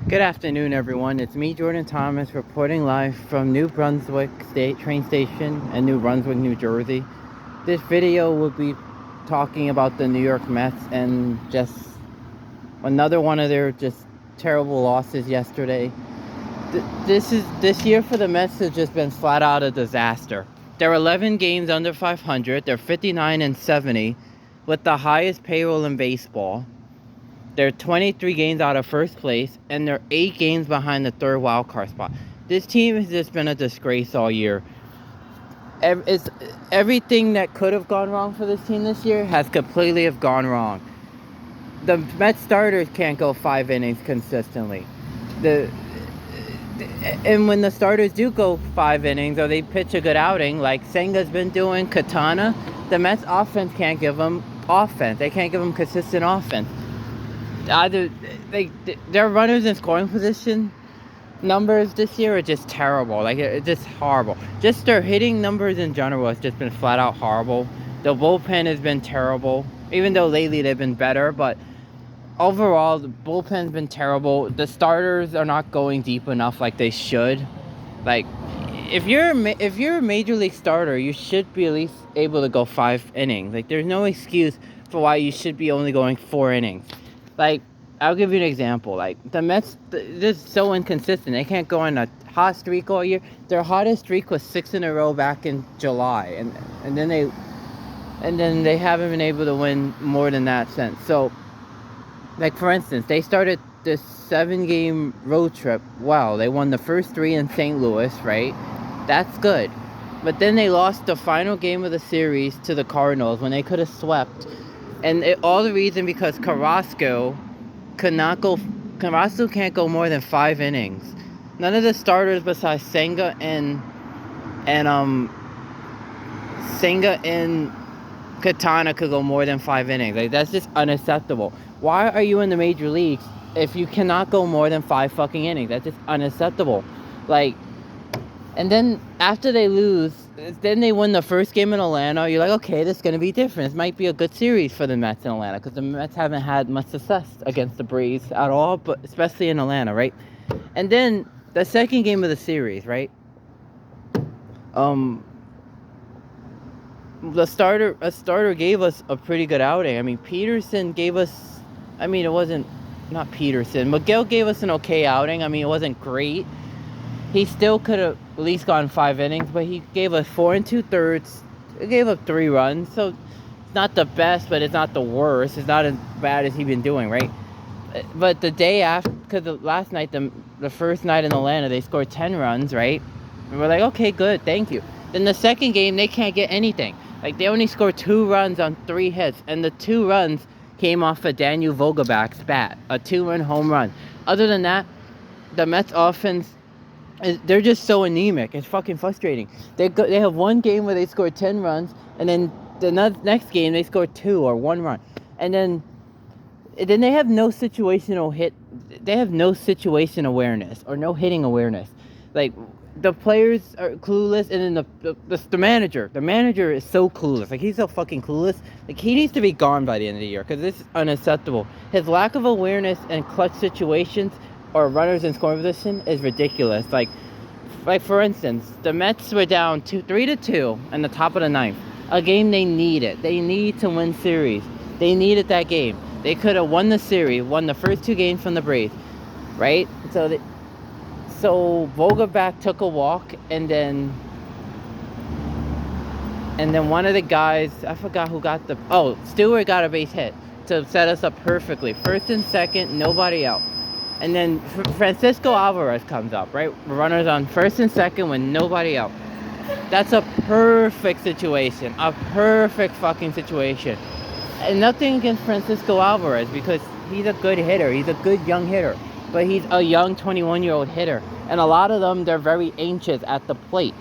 Good afternoon, everyone. It's me, Jordan Thomas, reporting live from New Brunswick State train station in New Brunswick, New Jersey. This video will be talking about the New York Mets and just another one of their just terrible losses yesterday. This year for the Mets has just been flat out a disaster. They're 11 games under 500. They're 59 and 70, with the highest payroll in baseball. They're 23 games out of first place, and they're 8 games behind the third wild card spot. This team has just been a disgrace all year. It's, everything that could have gone wrong for this team this year has completely have gone wrong. The Mets starters can't go 5 innings consistently. And when the starters do go 5 innings or they pitch a good outing, like Senga's been doing, Katana, the Mets offense can't give them offense. They can't give them consistent offense. Either their runners in scoring position numbers this year are just terrible. Like, it's just horrible. Just their hitting numbers in general has just been flat out horrible. The bullpen has been terrible, even though lately they've been better. But overall, the bullpen's been terrible. The starters are not going deep enough like they should. Like, if you're a major league starter, you should be at least able to go 5 innings. Like, there's no excuse for why you should be only going 4 innings. Like, I'll give you an example. Like, the Mets, they're just so inconsistent. They can't go on a hot streak all year. Their hottest streak was 6 in a row back in July, and then they haven't been able to win more than that since. So, like, for instance, they started this 7-game road trip. Wow, they won the first 3 in St. Louis, right? That's good. But then they lost the final game of the series to the Cardinals when they could have swept. And all the reason because Carrasco can't go more than 5 innings. None of the starters besides Senga and Katana could go more than 5 innings. Like, that's just unacceptable. Why are you in the major leagues if you cannot go more than 5 fucking innings? That's just unacceptable. Like, and then after they lose, then they win the first game in Atlanta. You're like, okay, this is going to be different. This might be a good series for the Mets in Atlanta, because the Mets haven't had much success against the Braves at all, but especially in Atlanta, right? And then the second game of the series, right? A starter gave us a pretty good outing. I mean, Peterson gave us, it wasn't, not Peterson. Miguel gave us an okay outing. I mean, it wasn't great. He still could have at least gone 5 innings, but he gave us 4 2/3. He gave up 3 runs, so it's not the best, but it's not the worst. It's not as bad as he's been doing, right? But the day after, because last night, the first night in Atlanta, they scored 10 runs, right? And we're like, okay, good, thank you. Then the second game, they can't get anything. Like, they only scored 2 runs on 3 hits, and the 2 runs came off of Daniel Vogelback's bat, a 2-run home run. Other than that, the Mets offense, they're just so anemic. It's fucking frustrating. They have one game where they scored 10 runs, and then the next game they scored 2 or 1 run, and then they have no situational hit. They have no situation awareness or no hitting awareness. Like, the players are clueless, and then the manager is so clueless. Like, he's so fucking clueless. Like, he needs to be gone by the end of the year, because this is unacceptable. His lack of awareness in clutch situations or runners in scoring position is ridiculous. Like for instance, the Mets were down 3-2 in the top of the 9th. A game they needed. They need to win series. They needed that game. They could have won the series, won the first 2 games from the Braves, right? So Vogelback took a walk, and then one of the guys, I forgot who got Stewart got a base hit to set us up perfectly. First and second, nobody out. And then Francisco Alvarez comes up, right? Runners on first and second with nobody out. That's a perfect situation. A perfect fucking situation. And nothing against Francisco Alvarez, because he's a good hitter. He's a good young hitter. But he's a young 21-year-old hitter. And a lot of them, they're very anxious at the plate.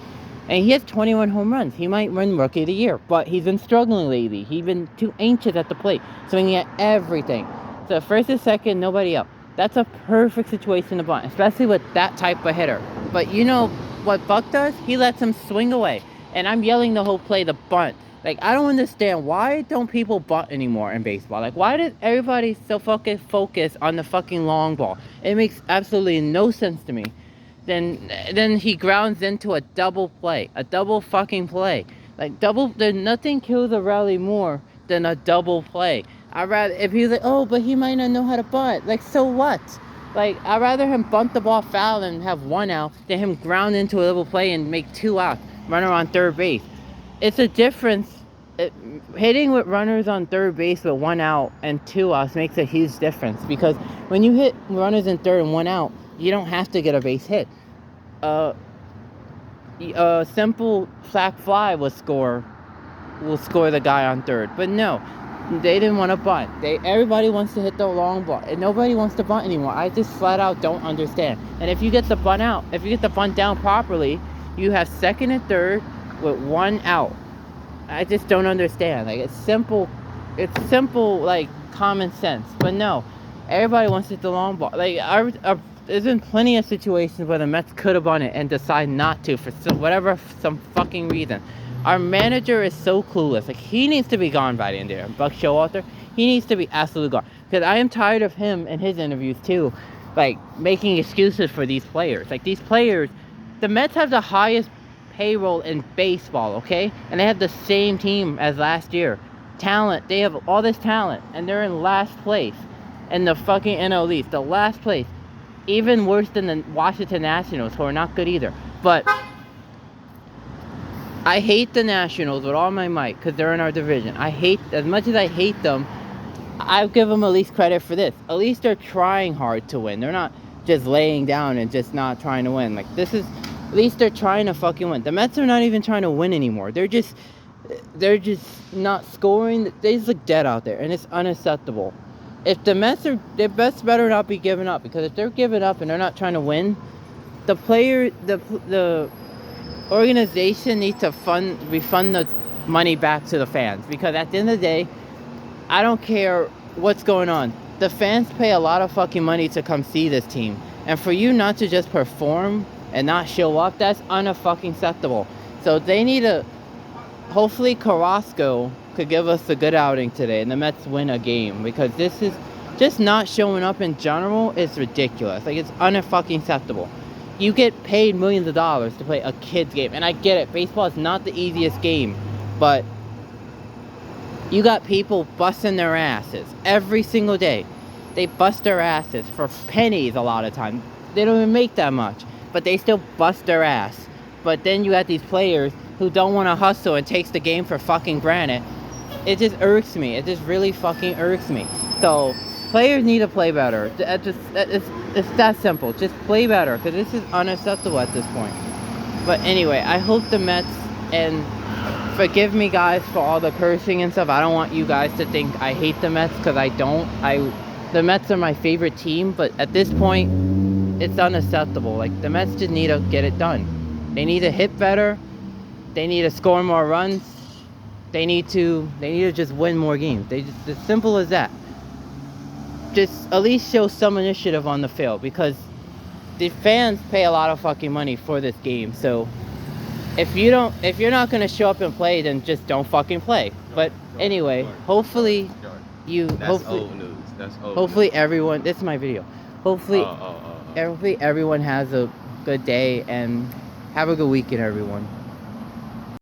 And he has 21 home runs. He might win Rookie of the Year. But he's been struggling lately. He's been too anxious at the plate. Swinging at everything. So first and second, nobody out. That's a perfect situation to bunt, especially with that type of hitter. But you know what Buck does? He lets him swing away. And I'm yelling the whole play, the bunt. Like, I don't understand, why don't people bunt anymore in baseball? Like, why did everybody so fucking focus on the fucking long ball? It makes absolutely no sense to me. Then he grounds into a double play. A double fucking play. Like, there's nothing kills a rally more than a double play. I'd rather, if he's like, oh, but he might not know how to bunt. Like, so what? Like, I'd rather him bunt the ball foul and have 1 out than him ground into a double play and make 2 outs, runner on third base. It's a difference. Hitting with runners on third base with 1 out and 2 outs makes a huge difference, because when you hit runners in third and 1 out, you don't have to get a base hit. A simple sac fly will score the guy on third. But no, they didn't want to bunt. Everybody wants to hit the long ball, and nobody wants to bunt anymore. I just flat out don't understand. And if you get the bunt down properly, you have second and third with 1 out. I just don't understand. Like, it's simple, like common sense. But no, everybody wants to hit the long ball. Like, there's been plenty of situations where the Mets could have won it and decide not to for some fucking reason. Our manager is so clueless. Like, he needs to be gone by the end of the year. Buck Showalter, he needs to be absolutely gone. Because I am tired of him in his interviews too, like, making excuses for these players. Like, these players, the Mets have the highest payroll in baseball, okay? And they have the same team as last year. Talent, they have all this talent, and they're in last place in the fucking NL East. The last place. Even worse than the Washington Nationals, who are not good either. But I hate the Nationals with all my might, because they're in our division. As much as I hate them, I'll give them at least credit for this. At least they're trying hard to win. They're not just laying down and just not trying to win. Like, at least they're trying to fucking win. The Mets are not even trying to win anymore. They're just not scoring. They just look dead out there, and it's unacceptable. If the Mets better not be giving up, because if they're giving up and they're not trying to win, the organization needs to refund the money back to the fans. Because at the end of the day, I don't care what's going on. The fans pay a lot of fucking money to come see this team, and for you not to just perform and not show up, that's unfucking acceptable. So they need to. Hopefully Carrasco could give us a good outing today and the Mets win a game, because this is just not showing up in general is ridiculous. Like, it's unfucking acceptable. You get paid millions of dollars to play a kid's game, and I get it. Baseball is not the easiest game, but you got people busting their asses every single day. They bust their asses for pennies a lot of times. They don't even make that much, but they still bust their ass. But then you got these players who don't want to hustle and takes the game for fucking granted. It just irks me. It just really fucking irks me. So, players need to play better. It's that simple. Just play better, because this is unacceptable at this point. But anyway, I hope the Mets, and forgive me guys for all the cursing and stuff. I don't want you guys to think I hate the Mets, because I don't. The Mets are my favorite team, but at this point, it's unacceptable. Like, the Mets just need to get it done. They need to hit better. They need to score more runs. They need to just win more games. As simple as that. Just at least show some initiative on the field, because the fans pay a lot of fucking money for this game. So if you're not gonna show up and play, then just don't fucking play. But anyway, hopefully That's old news. That's old. Hopefully news. everyone. This is my video. Hopefully everyone has a good day, and have a good weekend, everyone.